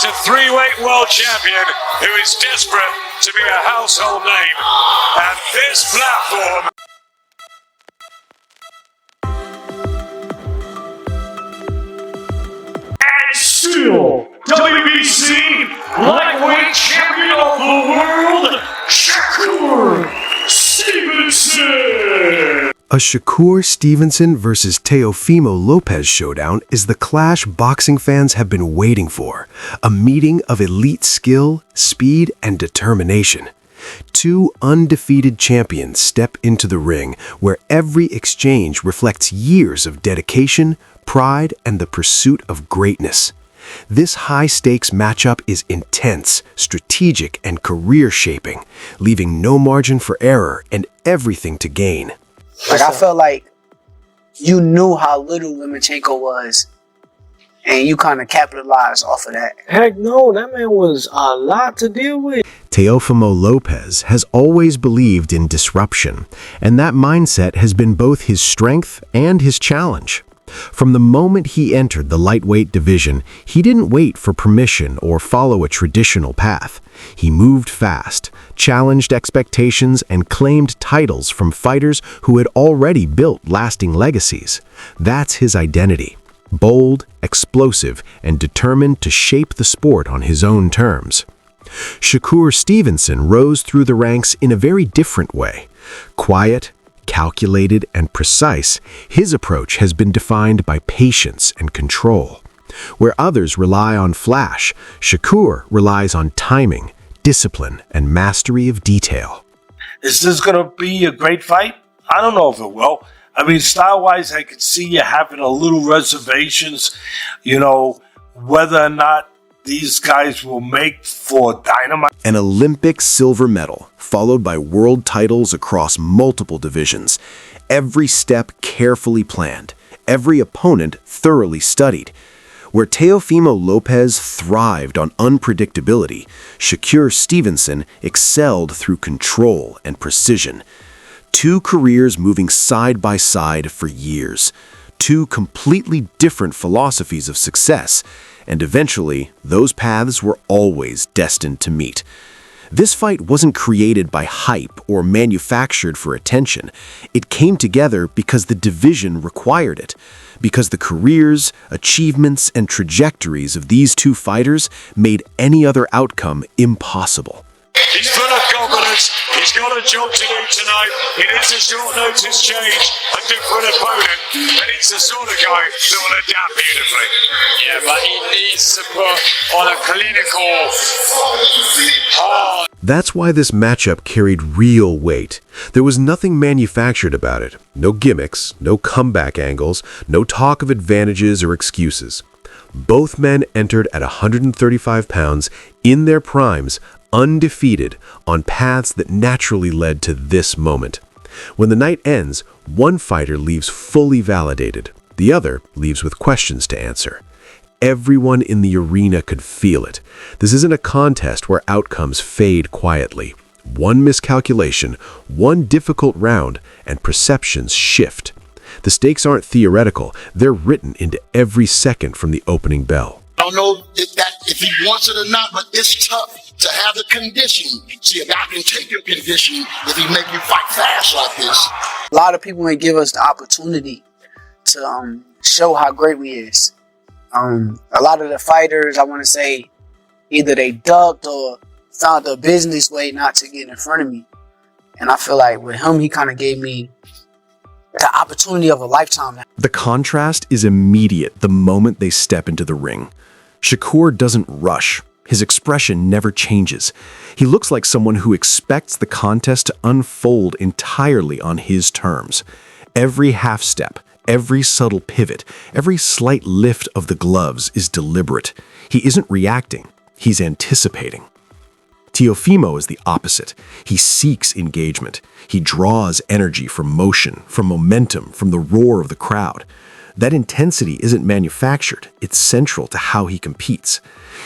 a three-weight world champion who is desperate to be a household name. And this platform... And still, WBC lightweight champion of the world, Shakur Stevenson! A Shakur Stevenson versus Teofimo Lopez showdown is the clash boxing fans have been waiting for, a meeting of elite skill, speed, and determination. Two undefeated champions step into the ring where every exchange reflects years of dedication, pride, and the pursuit of greatness. This high-stakes matchup is intense, strategic, and career-shaping, leaving no margin for error and everything to gain. Like, I felt like you knew how little Lomachenko was, and you kind of capitalized off of that. Heck no, that man was a lot to deal with. Teofimo Lopez has always believed in disruption, and that mindset has been both his strength and his challenge. From the moment he entered the lightweight division, he didn't wait for permission or follow a traditional path. He moved fast, challenged expectations, and claimed titles from fighters who had already built lasting legacies. That's his identity: bold, explosive, and determined to shape the sport on his own terms. Shakur Stevenson rose through the ranks in a very different way. Quiet, calculated, and precise, his approach has been defined by patience and control. Where others rely on flash, Shakur relies on timing, discipline, and mastery of detail. Is this going to be a great fight? I don't know if it will. I mean, style-wise, I could see you having a little reservations, whether or not these guys will make for dynamite. An Olympic silver medal, followed by world titles across multiple divisions. Every step carefully planned, every opponent thoroughly studied. Where Teofimo Lopez thrived on unpredictability, Shakur Stevenson excelled through control and precision. Two careers moving side by side for years. Two completely different philosophies of success, and eventually, those paths were always destined to meet. This fight wasn't created by hype or manufactured for attention. It came together because the division required it, because the careers, achievements, and trajectories of these two fighters made any other outcome impossible. He's full of confidence. He's got a job to do tonight. It is a short notice change, a different opponent, and it's the sort of guy that will adapt beautifully. Yeah, but he needs to put on a clinical, hard. That's why this matchup carried real weight. There was nothing manufactured about it. No gimmicks, no comeback angles, no talk of advantages or excuses. Both men entered at 135 pounds in their primes, undefeated, on paths that naturally led to this moment. When the night ends, one fighter leaves fully validated. The other leaves with questions to answer. Everyone in the arena could feel it. This isn't a contest where outcomes fade quietly. One miscalculation, one difficult round, and perceptions shift. The stakes aren't theoretical. They're written into every second from the opening bell. I don't know if he wants it or not, but it's tough to have the conditioning. See, a guy can take your conditioning if he make you fight fast like this. A lot of people ain't give us the opportunity to show how great we is. A lot of the fighters, I want to say, either they ducked or found a business way not to get in front of me. And I feel like with him, he kind of gave me the opportunity of a lifetime. The contrast is immediate the moment they step into the ring. Shakur doesn't rush. His expression never changes. He looks like someone who expects the contest to unfold entirely on his terms. Every half step, every subtle pivot, every slight lift of the gloves is deliberate. He isn't reacting, he's anticipating. Teofimo is the opposite. He seeks engagement. He draws energy from motion, from momentum, from the roar of the crowd. That intensity isn't manufactured. It's central to how he competes.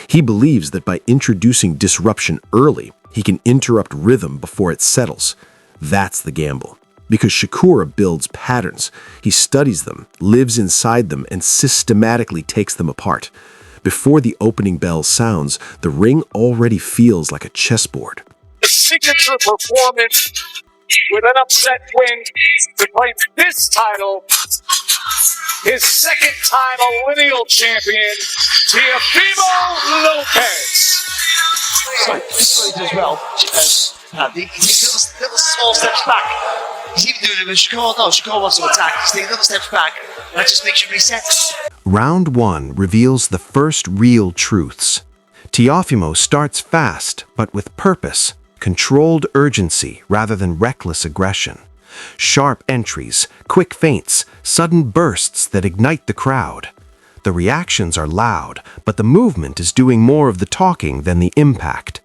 He believes that by introducing disruption early, he can interrupt rhythm before it settles. That's the gamble. Because Shakur builds patterns. He studies them, lives inside them, and systematically takes them apart. Before the opening bell sounds, the ring already feels like a chessboard. A signature performance with an upset win to claim this title. His second-time lineal champion, Teofimo Lopez. So this is as well. He takes little small steps back. He's even doing it with Shakur. No, Shakur wants to attack. He's taking little steps back. That just makes you reset. Round 1 reveals the first real truths. Teofimo starts fast, but with purpose, controlled urgency rather than reckless aggression. Sharp entries, quick feints, sudden bursts that ignite the crowd. The reactions are loud, but the movement is doing more of the talking than the impact.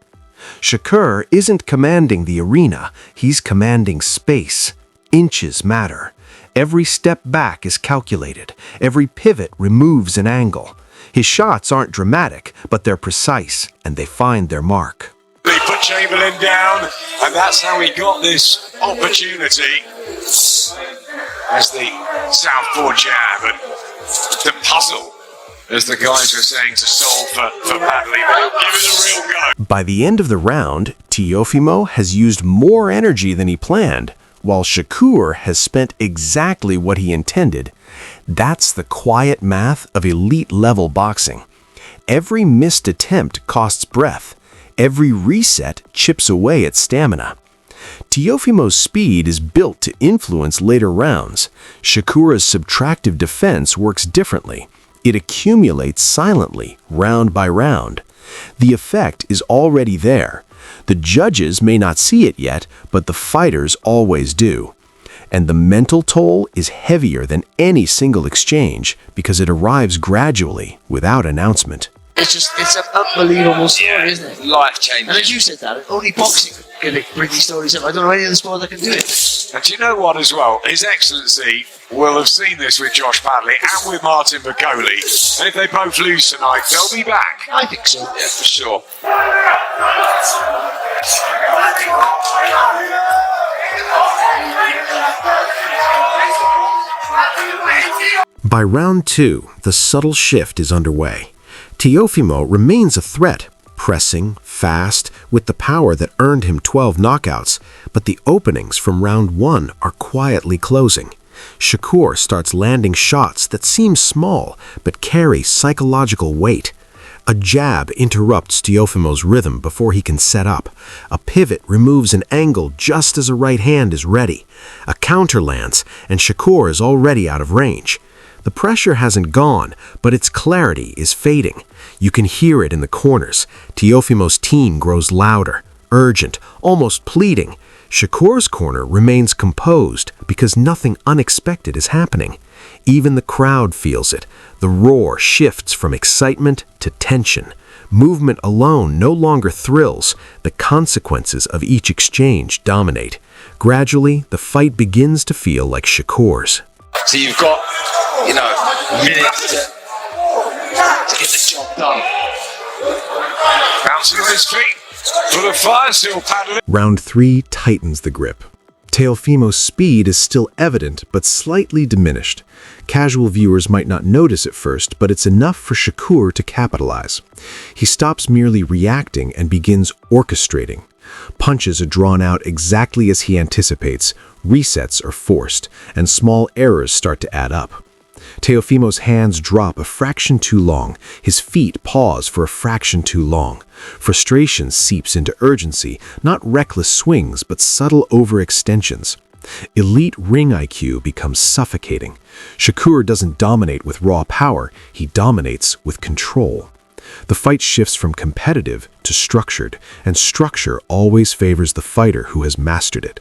Shakur isn't commanding the arena, he's commanding space. Inches matter. Every step back is calculated. Every pivot removes an angle. His shots aren't dramatic, but they're precise, and they find their mark. They put Chamberlain down, and that's how he got this opportunity. As the southpaw jab and the puzzle, as the guys were saying, to solve for Padley. Give it a real go. By the end of the round, Teofimo has used more energy than he planned, while Shakur has spent exactly what he intended. That's the quiet math of elite-level boxing. Every missed attempt costs breath. Every reset chips away at stamina. Teofimo's speed is built to influence later rounds. Shakur's subtractive defense works differently. It accumulates silently, round by round. The effect is already there. The judges may not see it yet, but the fighters always do. And the mental toll is heavier than any single exchange because it arrives gradually, without announcement. It's an unbelievable story, isn't it? Life-changing. And as you said that, only boxing can bring these stories up. I don't know any other sport that can do it. And do you know what as well? His Excellency will have seen this with Josh Padley and with Martin Bacoli. And if they both lose tonight, they'll be back. I think so. Yeah, for sure. By round 2, the subtle shift is underway. Teofimo remains a threat, pressing, fast, with the power that earned him 12 knockouts, but the openings from round 1 are quietly closing. Shakur starts landing shots that seem small, but carry psychological weight. A jab interrupts Teofimo's rhythm before he can set up. A pivot removes an angle just as a right hand is ready. A counter lands, and Shakur is already out of range. The pressure hasn't gone, but its clarity is fading. You can hear it in the corners. Teofimo's team grows louder, urgent, almost pleading. Shakur's corner remains composed because nothing unexpected is happening. Even the crowd feels it. The roar shifts from excitement to tension. Movement alone no longer thrills. The consequences of each exchange dominate. Gradually, the fight begins to feel like Shakur's. So you've got, minutes to get the job done. Bouncing on his feet. For the fire still Padley. Round 3 tightens the grip. Teofimo's speed is still evident, but slightly diminished. Casual viewers might not notice at first, but it's enough for Shakur to capitalize. He stops merely reacting and begins orchestrating. Punches are drawn out exactly as he anticipates, resets are forced, and small errors start to add up. Teofimo's hands drop a fraction too long, his feet pause for a fraction too long. Frustration seeps into urgency, not reckless swings, but subtle overextensions. Elite ring IQ becomes suffocating. Shakur doesn't dominate with raw power, he dominates with control. The fight shifts from competitive to structured, and structure always favors the fighter who has mastered it.